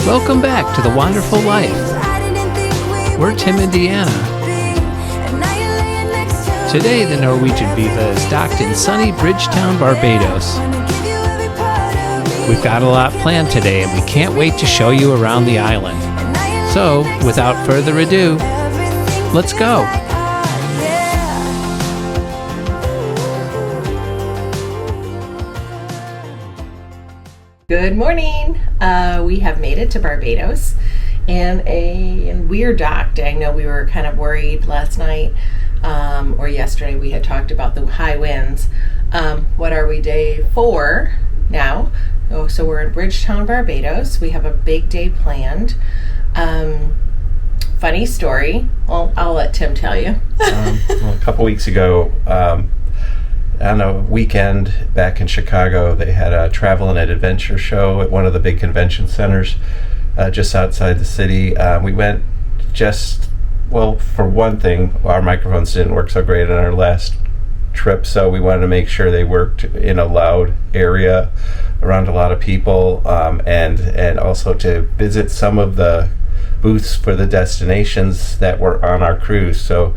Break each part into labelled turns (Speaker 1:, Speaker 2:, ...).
Speaker 1: Welcome back to The Wonderful Life. We're Tim and Deanna. Today, the Norwegian Viva is docked in sunny Bridgetown, Barbados. We've got a lot planned today, and we can't wait to show you around the island. So, without further ado, let's go.
Speaker 2: Good morning. We have made it to Barbados, and we are docked. I know we were kind of worried last night or yesterday. We had talked about the high winds. What are we, day 4 now? Oh, so we're in Bridgetown, Barbados. We have a big day planned. Funny story. Well, I'll let Tim tell you.
Speaker 3: A couple weeks ago, on a weekend back in Chicago, they had a travel and adventure show at one of the big convention centers just outside the city. We went for one thing, our microphones didn't work so great on our last trip, so we wanted to make sure they worked in a loud area around a lot of people, and also to visit some of the booths for the destinations that were on our cruise. So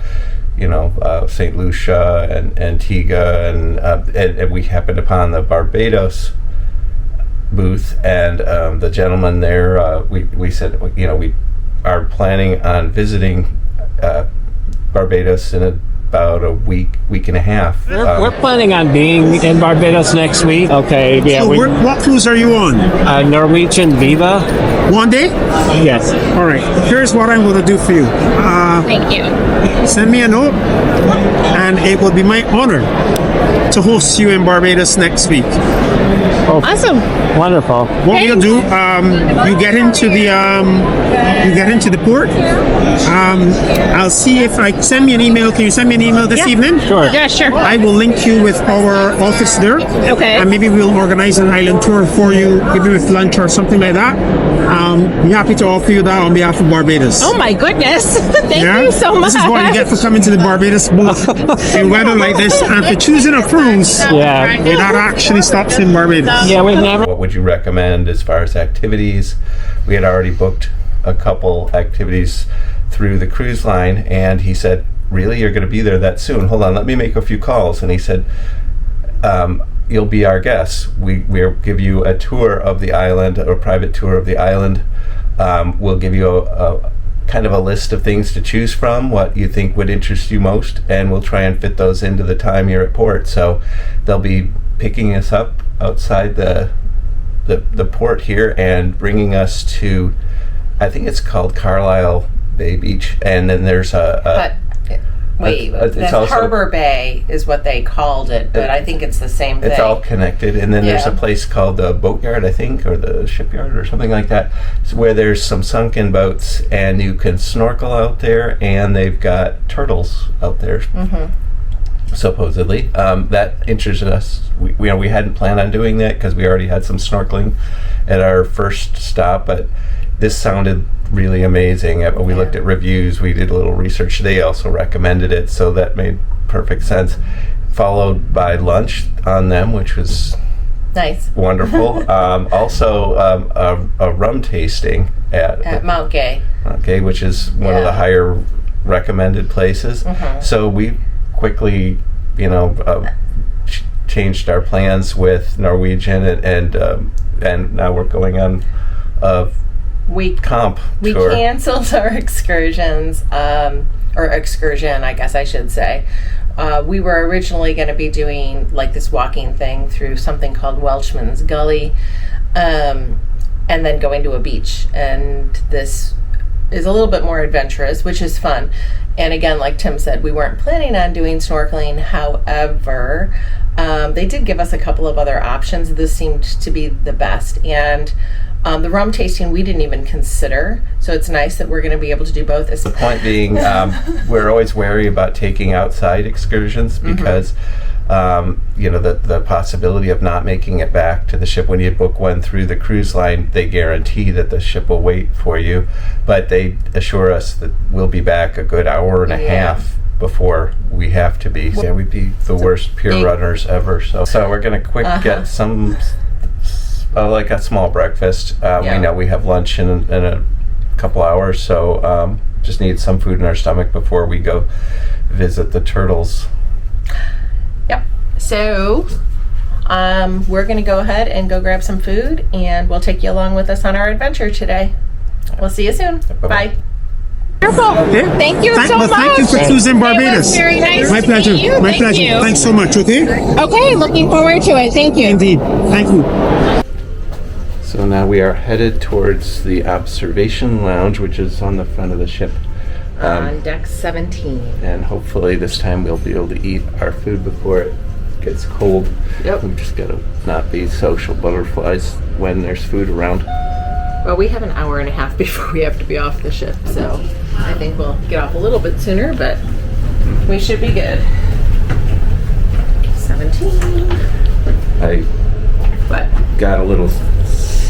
Speaker 3: St. Lucia and Antigua, and we happened upon the Barbados booth, and the gentleman there, we said, we are planning on visiting Barbados in about a week and a half.
Speaker 1: We're planning on being in Barbados next week. Okay, yeah.
Speaker 4: So what cruise are you on?
Speaker 1: Norwegian Viva.
Speaker 4: One day?
Speaker 1: Yes.
Speaker 4: All right. Here's what I'm going to do for you.
Speaker 2: Thank you.
Speaker 4: Send me a note, and it will be my honor to host you in Barbados next week.
Speaker 1: Oh,
Speaker 2: awesome.
Speaker 1: Wonderful.
Speaker 4: What we'll do, you get into the port. I'll see if I send me an email. Can you send me an email this evening?
Speaker 1: Sure.
Speaker 2: Yeah, sure.
Speaker 4: I will link you with our office there.
Speaker 2: Okay.
Speaker 4: And maybe we'll organize an island tour for you, maybe with lunch or something like that. I'm happy to offer you that on behalf of Barbados.
Speaker 2: Oh my goodness. Thank you so much.
Speaker 4: This is what you get for coming to the Barbados booth in weather like this, and for choosing a cruise that actually stops in Barbados.
Speaker 1: Yeah, we've never.
Speaker 3: What would you recommend as far as activities? We had already booked a couple activities through the cruise line, and he said, really, you're going to be there that soon? Hold on, let me make a few calls. And he said, you'll be our guest. We'll give you a tour of the island, a private tour of the island. We'll give you a kind of a list of things to choose from, what you think would interest you most, and we'll try and fit those into the time you're at port. So they'll be picking us up outside the port here and bringing us to, I think it's called Carlisle Bay Beach, and then there's
Speaker 2: That's Harbour Bay is what they called it, but I think it's the same thing.
Speaker 3: It's all connected, and then there's a place called the Boatyard, I think, or the Shipyard or something like that, where there's some sunken boats, and you can snorkel out there, and they've got turtles out there. Mm-hmm. Supposedly, that interested us. We hadn't planned on doing that because we already had some snorkeling at our first stop, but this sounded really amazing. We looked at reviews, we did a little research. They also recommended it, so that made perfect sense. Followed by lunch on them, which was
Speaker 2: nice,
Speaker 3: wonderful. Also, a rum tasting at
Speaker 2: Mount Gay.
Speaker 3: Mount Gay, which is one of the higher recommended places. Mm-hmm. So we quickly, changed our plans with Norwegian, and now we're going on
Speaker 2: we
Speaker 3: tour.
Speaker 2: Canceled our excursions, or excursion, I guess I should say. We were originally going to be doing like this walking thing through something called Welshman's Gully, and then going to a beach. And this is a little bit more adventurous, which is fun. And again, like Tim said, we weren't planning on doing snorkeling. However, they did give us a couple of other options. This seemed to be the best. And the rum tasting we didn't even consider. So it's nice that we're going to be able to do both.
Speaker 3: The point being, we're always wary about taking outside excursions because the possibility of not making it back to the ship. When you book one through the cruise line, they guarantee that the ship will wait for you, but they assure us that we'll be back a good hour and a half before we have to be. We'd be the worst pier runners ever. So we're going to get some like a small breakfast.
Speaker 2: Yeah.
Speaker 3: We know we have lunch in a couple hours, so just need some food in our stomach before we go visit the turtles.
Speaker 2: Yep. So we're going to go ahead and go grab some food, and we'll take you along with us on our adventure today. We'll see you soon.
Speaker 3: Bye-bye.
Speaker 2: Bye.
Speaker 5: Wonderful. Thank you so much.
Speaker 4: Thank you for choosing Barbados.
Speaker 5: It was very nice
Speaker 4: My
Speaker 5: to
Speaker 4: pleasure.
Speaker 5: meet you.
Speaker 4: My
Speaker 5: Thank
Speaker 4: pleasure.
Speaker 5: you.
Speaker 4: Thanks so much. Okay.
Speaker 5: Okay, looking forward to it. Thank you.
Speaker 4: Indeed. Thank you.
Speaker 3: So now we are headed towards the observation lounge, which is on the front of the ship.
Speaker 2: On deck 17.
Speaker 3: And hopefully this time we'll be able to eat our food before it gets cold.
Speaker 2: Yep.
Speaker 3: We've just got to not be social butterflies when there's food around.
Speaker 2: Well, we have an hour and a half before we have to be off the ship, so I think we'll get off a little bit sooner, but we should be good. 17.
Speaker 3: I
Speaker 2: What?
Speaker 3: got a little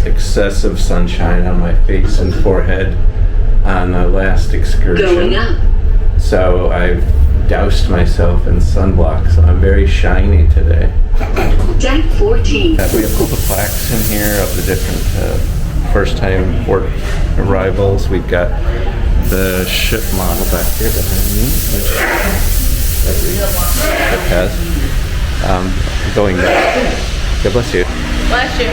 Speaker 3: excessive sunshine on my face and forehead on the last excursion.
Speaker 6: Going up.
Speaker 3: So I've doused myself in sunblock, so I'm very shiny today.
Speaker 6: Deck 14.
Speaker 3: We have all the plaques in here of the different first-time port arrivals. We've got the ship model back here behind me, which every ship has. Going back. God bless you.
Speaker 2: Bless you.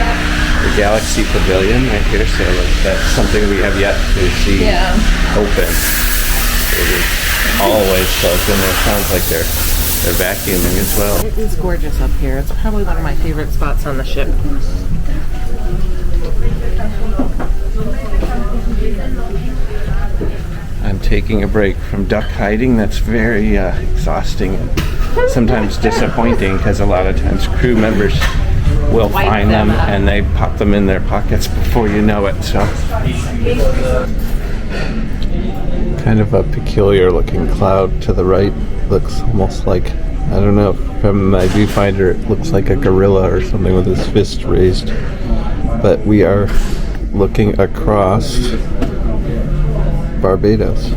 Speaker 3: The Galaxy Pavilion right here, so that's something we have yet to see open. It is always closed, and it sounds like they're vacuuming as well.
Speaker 2: It is gorgeous up here. It's probably one of my favorite spots on the ship.
Speaker 3: I'm taking a break from duck hiding. That's very exhausting and sometimes disappointing, because a lot of times crew members will
Speaker 2: Wipe
Speaker 3: find them
Speaker 2: them up.
Speaker 3: and they pop them in their pockets before you know it. So kind of a peculiar looking cloud to the right. Looks almost like, I don't know, from my viewfinder it looks like a gorilla or something with his fist raised. But we are looking across Barbados.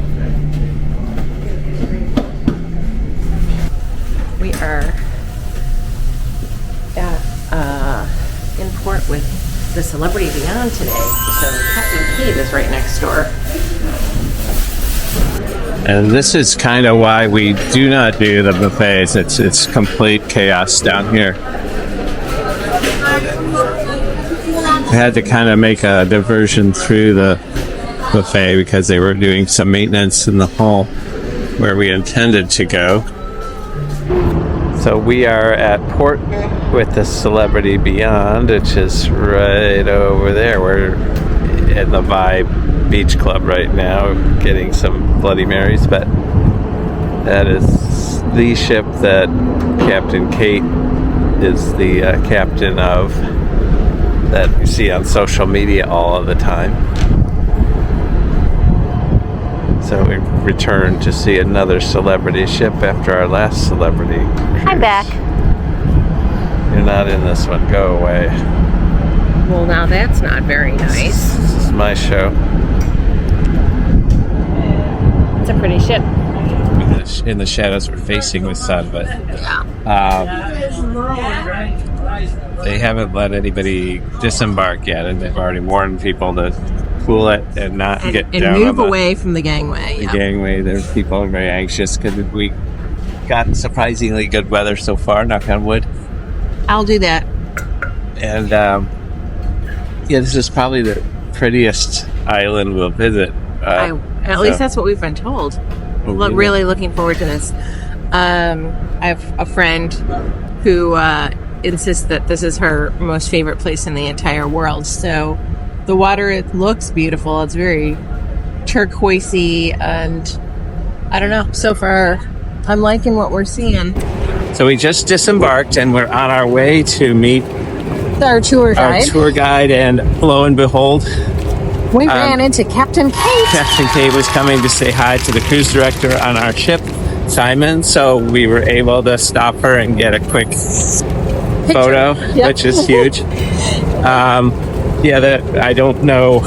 Speaker 2: We are in port with the Celebrity Beyond today, so Captain Cave is right next door.
Speaker 1: And this is kind of why we do not do the buffets. It's complete chaos down here. We had to kind of make a diversion through the buffet because they were doing some maintenance in the hall where we intended to go. So we are at port with the Celebrity Beyond, which is right over there. We're at the Vibe Beach Club right now, getting some Bloody Marys, but that is the ship that Captain Kate is the captain of, that you see on social media all of the time. So we returned to see another celebrity ship after our last celebrity cruise.
Speaker 5: I'm back.
Speaker 1: You're not in this one. Go away.
Speaker 2: Well, now that's not very nice.
Speaker 1: This is my show.
Speaker 2: It's a pretty ship.
Speaker 1: In the shadows, we're facing the sun, but they haven't let anybody disembark yet, and they've already warned people to cool it and not get down
Speaker 2: move
Speaker 1: on the
Speaker 2: away from the gangway.
Speaker 1: the gangway. There's people very anxious because we got surprisingly good weather so far, knock on wood.
Speaker 2: I'll do that.
Speaker 1: And this is probably the prettiest island we'll visit.
Speaker 2: At least that's what we've been told. Really looking forward to this. I have a friend who insists that this is her most favorite place in the entire world. So the water, it looks beautiful. It's very turquoisey, and I don't know. So far, I'm liking what we're seeing.
Speaker 1: So we just disembarked and we're on our way to meet
Speaker 2: Our tour
Speaker 1: our tour guide, and lo and behold,
Speaker 2: we ran into Captain Kate.
Speaker 1: Captain Kate was coming to say hi to the cruise director on our ship, Simon. So we were able to stop her and get a quick photo, which is huge. That I don't know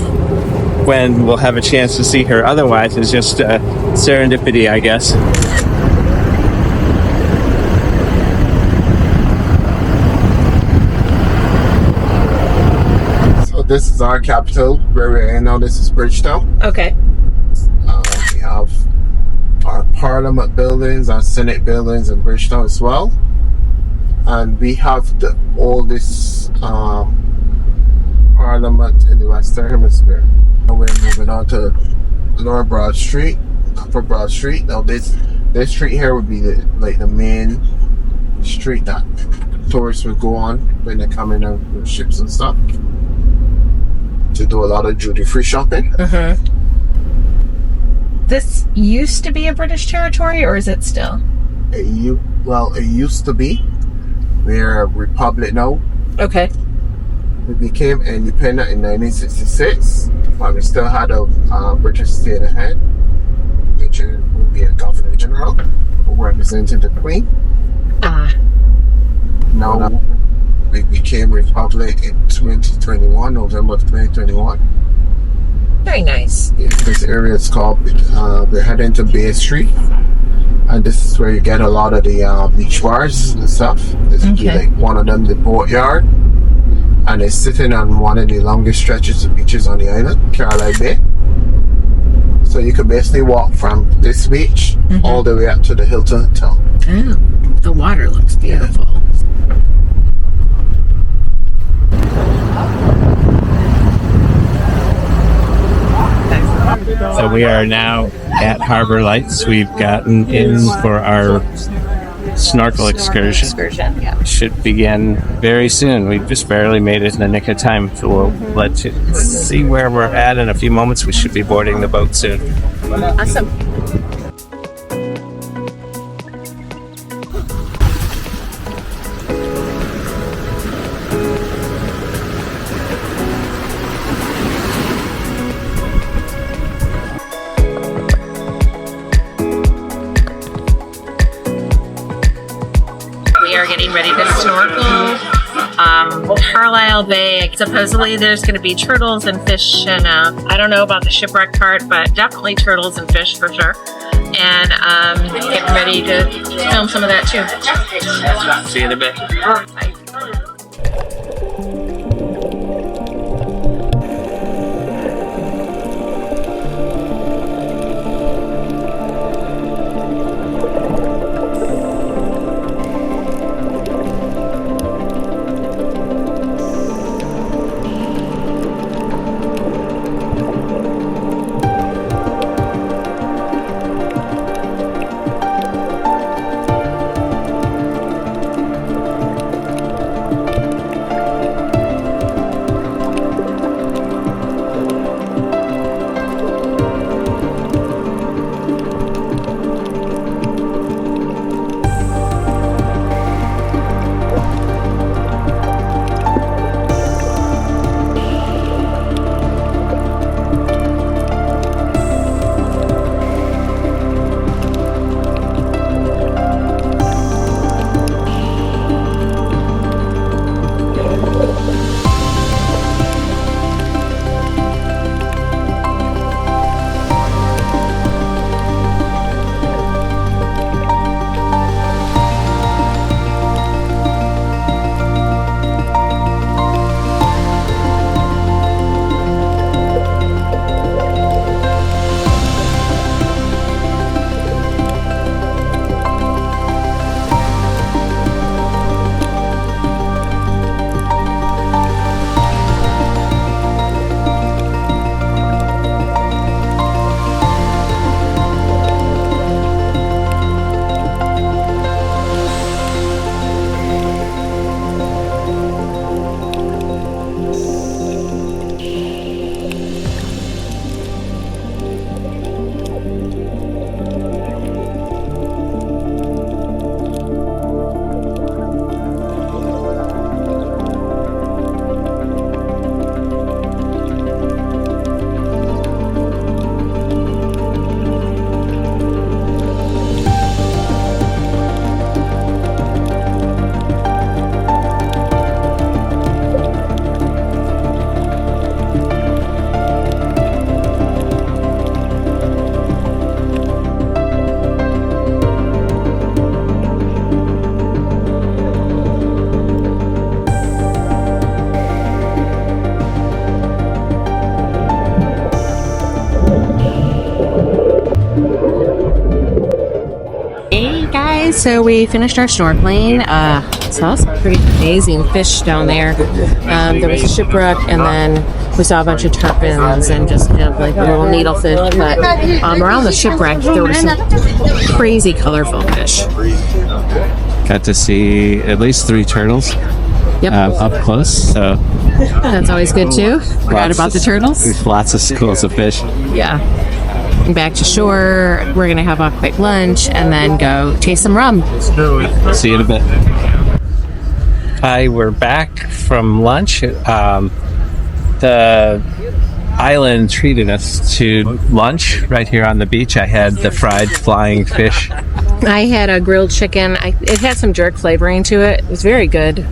Speaker 1: when we'll have a chance to see her. Otherwise, it's just serendipity, I guess.
Speaker 7: this is our capital where we're in now. This is Bridgetown.
Speaker 2: Okay.
Speaker 7: We have our Parliament buildings, our Senate buildings in Bridgetown as well. And we have the oldest Parliament in the Western Hemisphere. And we're moving on to Lower Broad Street, Upper Broad Street. Now this street here would be the main street that tourists would go on when they come in with ships and stuff to do a lot of duty-free shopping.
Speaker 2: This used to be a British territory, or is it still?
Speaker 7: It used to be. We're a republic now.
Speaker 2: Okay.
Speaker 7: We became independent in 1966, but we still had a British state head, which would be a governor general who represented the Queen. Now we became republic in 2021, November of 2021.
Speaker 2: Very nice.
Speaker 7: This area is called, we're heading to Bay Street, and this is where you get a lot of the beach bars and stuff. This would be like one of them, the Boatyard, and it's sitting on one of the longest stretches of beaches on the island, Caroline Bay. So you could basically walk from this beach all the way up to the Hilton Hotel.
Speaker 2: Oh, the water looks beautiful.
Speaker 1: So we are now at Harbour Lights. We've gotten in for our snorkel excursion. Should begin very soon. We just barely made it in the nick of time. So we'll let you see where we're at in a few moments. We should be boarding the boat soon.
Speaker 2: Awesome.
Speaker 8: We are getting ready to snorkel. Carlisle Bay. Supposedly there's going to be turtles and fish, and I don't know about the shipwreck part, but definitely turtles and fish for sure. And getting ready to film some of that too. See you in a bit. Bye. guys, so we finished our snorkeling. Saw some pretty amazing fish down there. There was a shipwreck, and then we saw a bunch of tarpons and just like little needlefish. But around the shipwreck, there were some crazy colorful fish.
Speaker 1: Got to see at least 3 turtles.
Speaker 8: Yep.
Speaker 1: Up close. So
Speaker 8: that's always good too. Forgot about the turtles.
Speaker 1: Lots of schools of fish.
Speaker 8: Yeah. Back to shore. We're gonna have a quick lunch and then go taste some rum.
Speaker 1: See you in a bit. Hi, we're back from lunch. The island treated us to lunch right here on the beach. I had the fried flying fish.
Speaker 8: I had a grilled chicken. It had some jerk flavoring to it. It was very good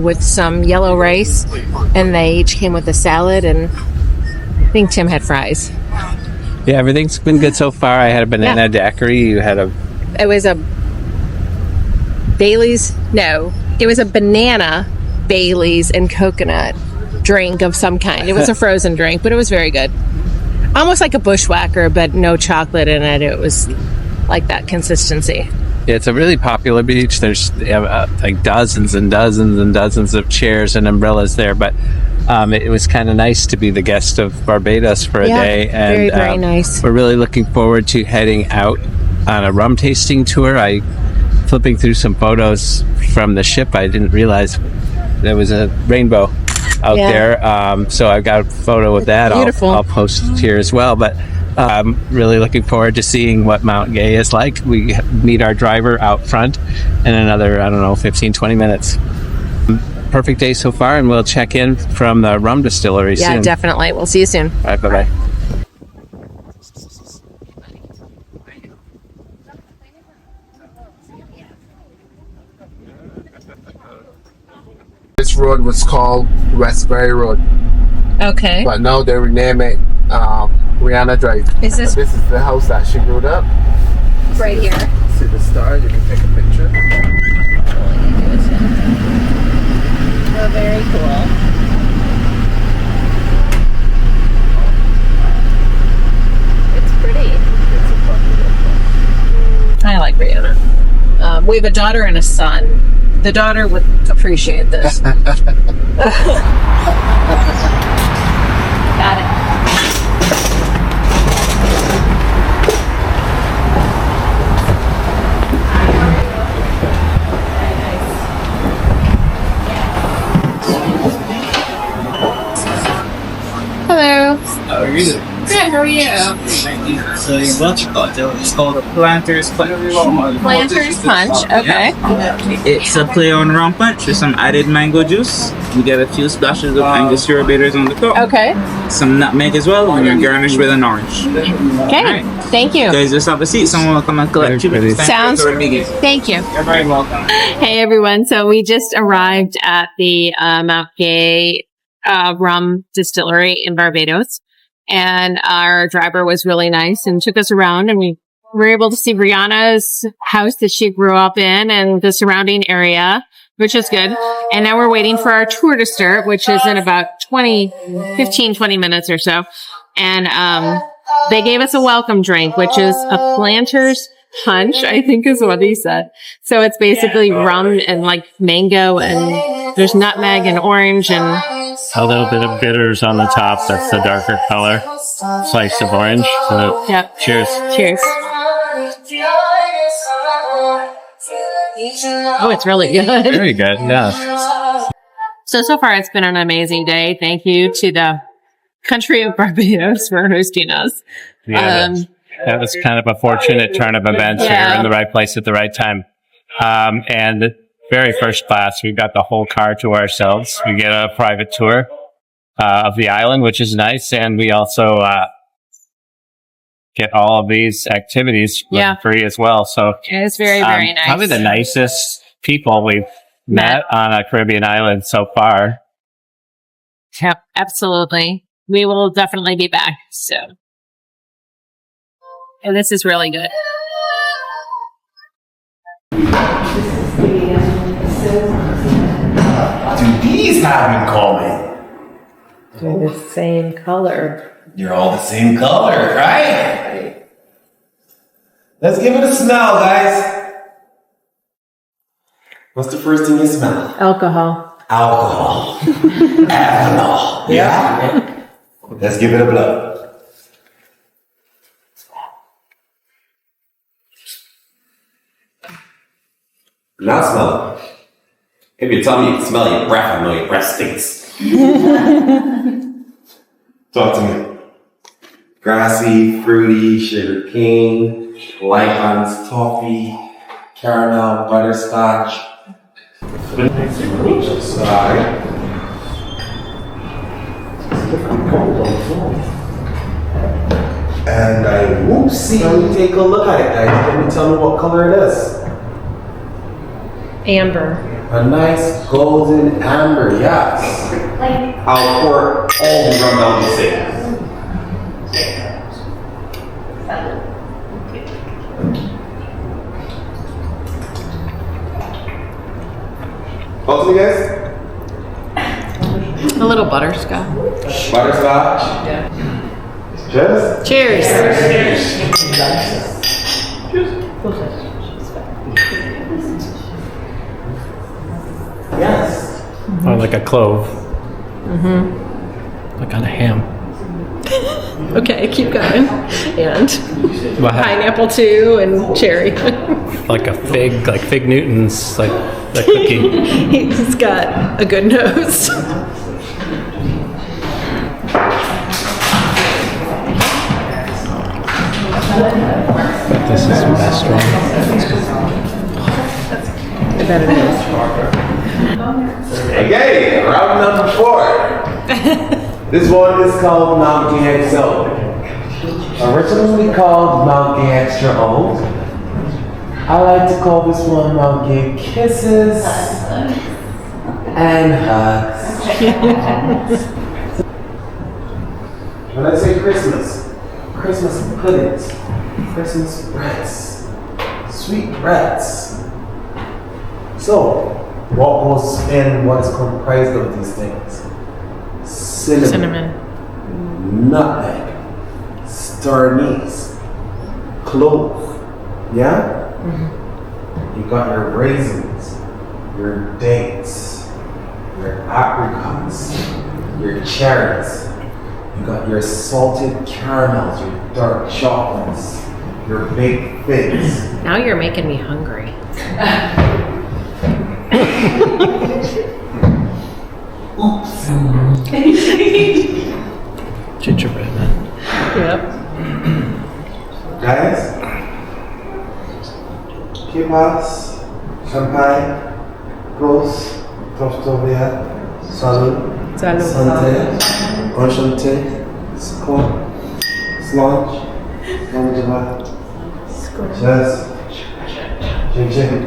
Speaker 8: with some yellow rice, and they each came with a salad, and I think Tim had fries.
Speaker 1: Yeah, everything's been good so far. I had a banana daiquiri. You had a...
Speaker 8: It was a Bailey's? No. It was a banana Bailey's and coconut drink of some kind. It was a frozen drink, but it was very good. Almost like a bushwhacker, but no chocolate in it. It was like that consistency.
Speaker 1: Yeah, it's a really popular beach. There's like dozens and dozens and dozens of chairs and umbrellas there, but it was kind of nice to be the guest of Barbados for a day. And
Speaker 8: very, very nice.
Speaker 1: We're really looking forward to heading out on a rum tasting tour. Flipping through some photos from the ship, I didn't realize there was a rainbow out there. So I've got a photo of that.
Speaker 8: Beautiful.
Speaker 1: I'll post it here as well. But I'm really looking forward to seeing what Mount Gay is like. We meet our driver out front in another, 15, 20 minutes. Perfect day so far, and we'll check in from the rum distillery soon.
Speaker 8: Yeah, definitely. We'll see you soon.
Speaker 1: All right, bye-bye.
Speaker 7: This road was called Westbury Road,
Speaker 8: Okay.
Speaker 7: but now they rename it Rihanna Drive.
Speaker 8: Is this
Speaker 7: This is the house that she grew up.
Speaker 8: right here?
Speaker 7: See the star? You can take a picture.
Speaker 8: Oh, very cool. It's pretty. I like Rihanna. We have a daughter and a son. The daughter would appreciate this. Got it. Hello.
Speaker 9: How are you?
Speaker 8: Good, how are you?
Speaker 9: So you watch cocktail. It's called a Planter's Punch.
Speaker 8: Planter's Punch, okay.
Speaker 9: It's a play on rum punch with some added mango juice. You get a few splashes of Angostura bitters on the top.
Speaker 8: Okay.
Speaker 9: Some nutmeg as well, and you're garnished with an orange.
Speaker 8: Okay, thank you.
Speaker 9: Guys, just have a seat. Someone will come and collect you.
Speaker 8: Sounds. Thank you.
Speaker 9: You're very welcome.
Speaker 8: Hey everyone, so we just arrived at the Mount Gay rum distillery in Barbados, and our driver was really nice and took us around, and we were able to see Rihanna's house that she grew up in and the surrounding area, which is good. And now we're waiting for our tour to start, which is in about 20 minutes or so. And they gave us a welcome drink, which is a Planter's Punch, I think is what he said. So it's basically rum and like mango, and there's nutmeg and orange and
Speaker 1: A little bit of bitters on the top. That's the darker color. Slice of orange. So
Speaker 8: yep.
Speaker 1: Cheers.
Speaker 8: Cheers. Oh, it's really good.
Speaker 1: Very good. Yeah.
Speaker 8: So far it's been an amazing day. Thank you to the country of Barbados for hosting us.
Speaker 1: Yeah. That was kind of a fortunate turn of events.
Speaker 8: Yeah.
Speaker 1: We were in the right place at the right time. And very first class, we've got the whole car to ourselves. We get a private tour of the island, which is nice. And we also get all of these activities for free as well. So
Speaker 8: it's very, very nice.
Speaker 1: Probably the nicest people we've met on a Caribbean island so far.
Speaker 8: Yep, absolutely. We will definitely be back soon. And this is really good.
Speaker 10: Do these have in common?
Speaker 2: They're the same color.
Speaker 10: You're all the same color, right? Let's give it a smell, guys. What's the first thing you smell?
Speaker 2: Alcohol.
Speaker 10: Alcohol. Ethanol. Yeah? Let's give it a blow. Now smell it. If you tell me you can smell your breath, I know your breath stinks. Talk to me. Grassy, fruity, sugar cane, lichens, toffee, caramel, butterscotch. Side. And I whoopsie. Let me take a look at it, guys. Can you tell me what color it is?
Speaker 2: Amber.
Speaker 10: A nice golden amber, yes. I'll pour all the rum down the sink. Talk to me, guys.
Speaker 2: A little butterscotch.
Speaker 10: Butterscotch. Yeah. Cheers.
Speaker 2: Cheers.
Speaker 10: Yes.
Speaker 11: Or like a clove.
Speaker 2: Mm-hmm.
Speaker 11: Like on a ham.
Speaker 2: Okay, keep going. And pineapple too, and cherry.
Speaker 11: Like a fig, like Fig Newton's, like the cookie.
Speaker 2: He's got a good nose.
Speaker 11: This is the best one.
Speaker 2: I bet it is.
Speaker 10: Okay, round number 4. This one is called Mountain XO. Originally called Mountain Extra Old. I like to call this one Mountain Kisses and Hugs. When I say Christmas, Christmas puddings, Christmas breads, sweet breads. So, what was in what is comprised of these things? Cinnamon. Nutmeg. Star anise. Clove. Yeah? Mm-hmm. You got your raisins, your dates, your apricots, your cherries. You got your salted caramels, your dark chocolates, your baked figs.
Speaker 2: Now you're making me hungry.
Speaker 10: Oops.
Speaker 11: Gingerbread man.
Speaker 2: Yep.
Speaker 10: Guys, kipas, champagne, pros, toftovia, salut, santé, enchanté, skål, slanch, longeva, cheers, ching ching.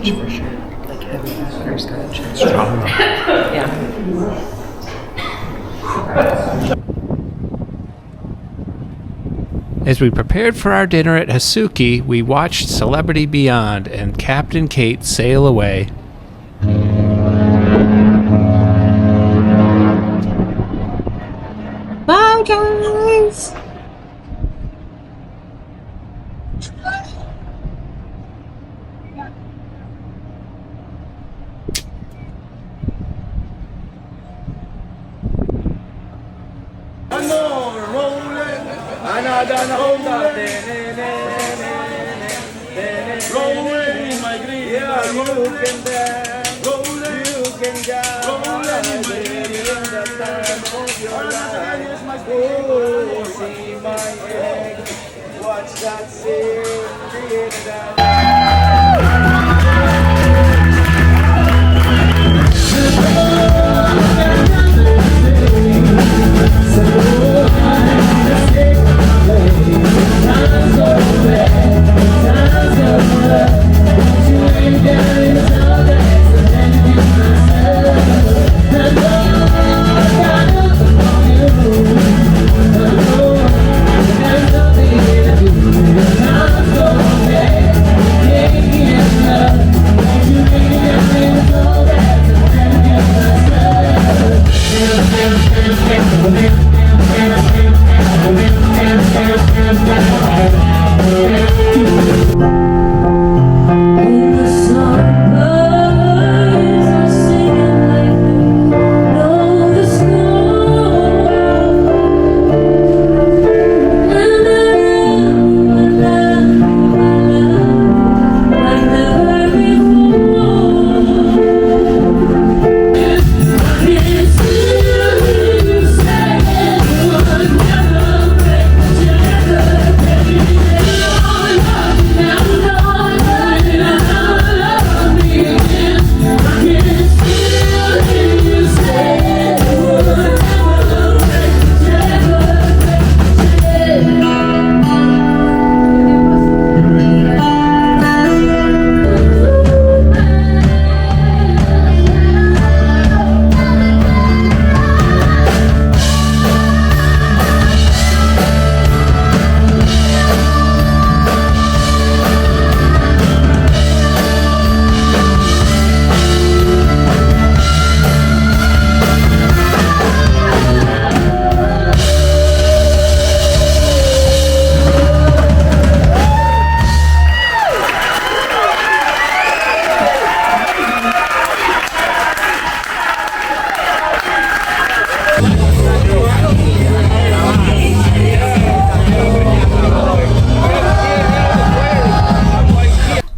Speaker 2: For sure. Like heavy butterscotch.
Speaker 11: Strong.
Speaker 2: Yeah.
Speaker 1: As we prepared for our dinner at Hasuki, we watched Celebrity Beyond and Captain Kate sail away.
Speaker 5: Bye, guys.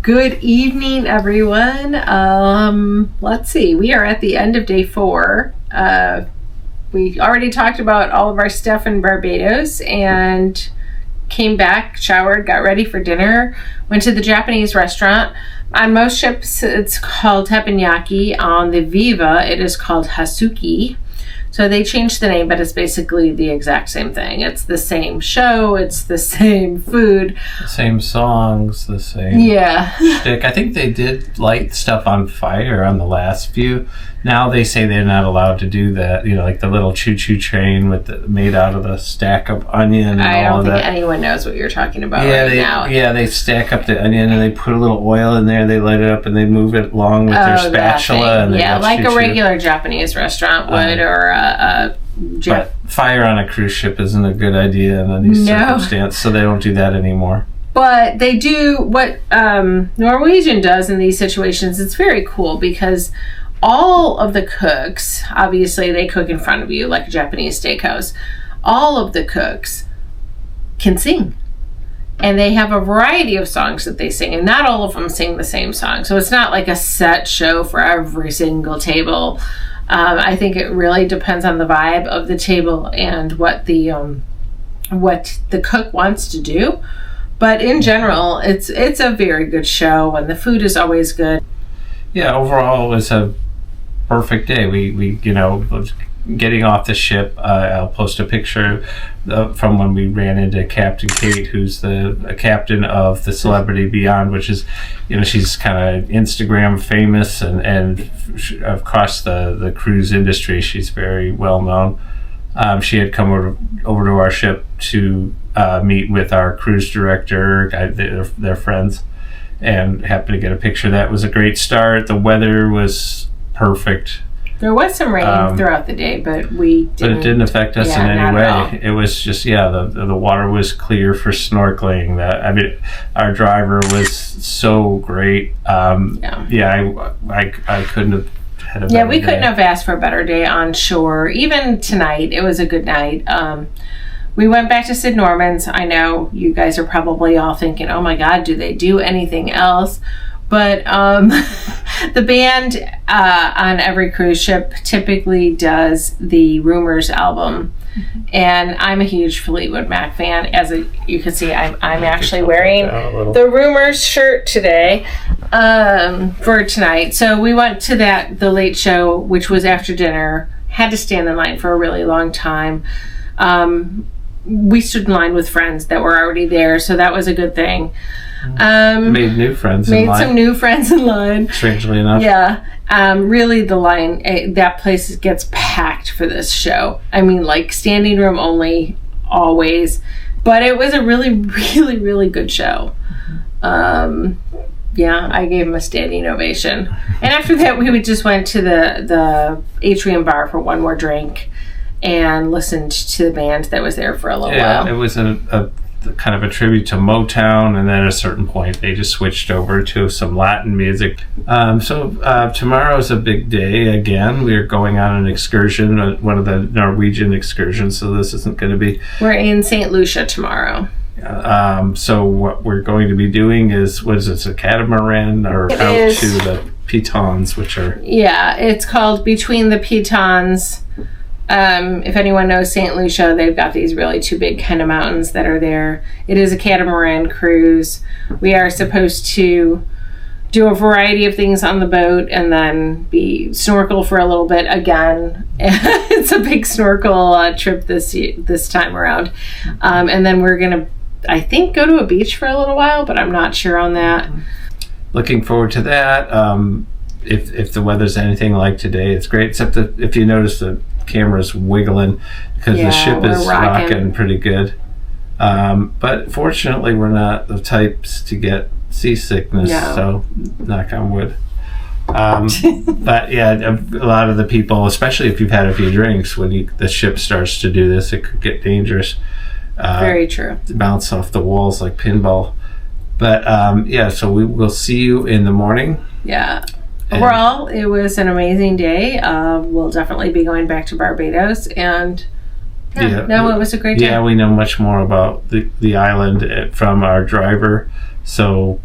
Speaker 2: Good evening, everyone. Let's see. We are at the end of day 4. We already talked about all of our stuff in Barbados and came back, showered, got ready for dinner, went to the Japanese restaurant. On most ships, it's called teppanyaki. On the Viva, it is called hasuki. So they changed the name, but it's basically the exact same thing. It's the same show. It's the same food.
Speaker 1: The same songs, the same shtick. I think they did light stuff on fire on the last few. Now they say they're not allowed to do that. You know, like the little choo-choo train made out of the stack of onion and all of that.
Speaker 2: I don't think anyone knows what you're talking about now.
Speaker 1: Yeah, they stack up the onion and they put a little oil in there. They light it up and they move it along with their spatula. And
Speaker 2: like a regular Japanese restaurant would,
Speaker 1: but fire on a cruise ship isn't a good idea in any circumstance, so they don't do that anymore.
Speaker 2: But they do what Norwegian does in these situations. It's very cool because all of the cooks, obviously they cook in front of you like a Japanese steakhouse. All of the cooks can sing. And they have a variety of songs that they sing, and not all of them sing the same song. So it's not like a set show for every single table. I think it really depends on the vibe of the table and what the cook wants to do. But in general, it's a very good show, and the food is always good.
Speaker 1: Yeah, overall it was a perfect day. We getting off the ship. I'll post a picture from when we ran into Captain Kate, who's the captain of the Celebrity Beyond, which is, she's kind of Instagram famous and across the cruise industry. She's very well known. She had come over to our ship to meet with our cruise director. They're friends, and happened to get a picture. That was a great start. The weather was perfect.
Speaker 2: There was some rain throughout the day, but it
Speaker 1: didn't affect us in any way. It was just the water was clear for snorkeling. Our driver was so great. I couldn't have had a better day.
Speaker 2: We couldn't have asked for a better day on shore. Even tonight, it was a good night. We went back to Sid Norman's. I know you guys are probably all thinking, "Oh my God, do they do anything else?" But the band on every cruise ship typically does the Rumors album. And I'm a huge Fleetwood Mac fan. You can see, I'm actually wearing the Rumors shirt today for tonight. So we went to the late show, which was after dinner. Had to stand in line for a really long time. We stood in line with friends that were already there, so that was a good thing.
Speaker 1: Made new friends in line.
Speaker 2: Made some new friends in line.
Speaker 1: Strangely enough.
Speaker 2: Yeah. Really, the line, that place gets packed for this show. I mean, like, standing room only, always. But it was a really, really, really good show. I gave him a standing ovation. And after that, we just went to the atrium bar for one more drink and listened to the band that was there for a little while.
Speaker 1: It was a kind of a tribute to Motown, and then at a certain point they just switched over to some Latin music. Tomorrow's a big day again. We're going on an excursion, one of the Norwegian excursions, so this isn't going to be...
Speaker 2: We're in St. Lucia tomorrow.
Speaker 1: So what we're going to be doing is, a catamaran or out to the pitons, which are...
Speaker 2: Yeah, it's called Between the Pitons. If anyone knows St. Lucia, they've got these really two big kind of mountains that are there. It is a catamaran cruise. We are supposed to do a variety of things on the boat and then snorkel for a little bit again. It's a big snorkel trip this time around. And then we're going to, I think, go to a beach for a little while, but I'm not sure on that.
Speaker 1: Looking forward to that. If the weather's anything like today, it's great, except that if you notice the camera's wiggling because the ship is rocking pretty good. But fortunately, we're not the types to get seasickness, so knock on wood. But a lot of the people, especially if you've had a few drinks, when the ship starts to do this, it could get dangerous.
Speaker 2: Very true.
Speaker 1: Bounce off the walls like pinball. But so we will see you in the morning.
Speaker 2: Yeah. Overall, it was an amazing day. We'll definitely be going back to Barbados, and it was a great day.
Speaker 1: Yeah, we know much more about the island from our driver, so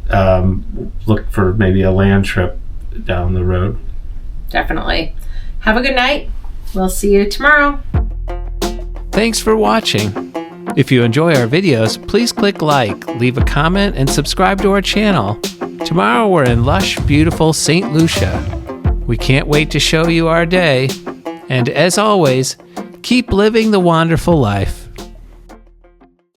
Speaker 3: look for maybe a land trip down the road.
Speaker 2: Definitely. Have a good night. We'll see you tomorrow.
Speaker 1: Thanks for watching. If you enjoy our videos, please click like, leave a comment, and subscribe to our channel. Tomorrow we're in lush, beautiful St. Lucia. We can't wait to show you our day. And as always, keep living the wonderful life.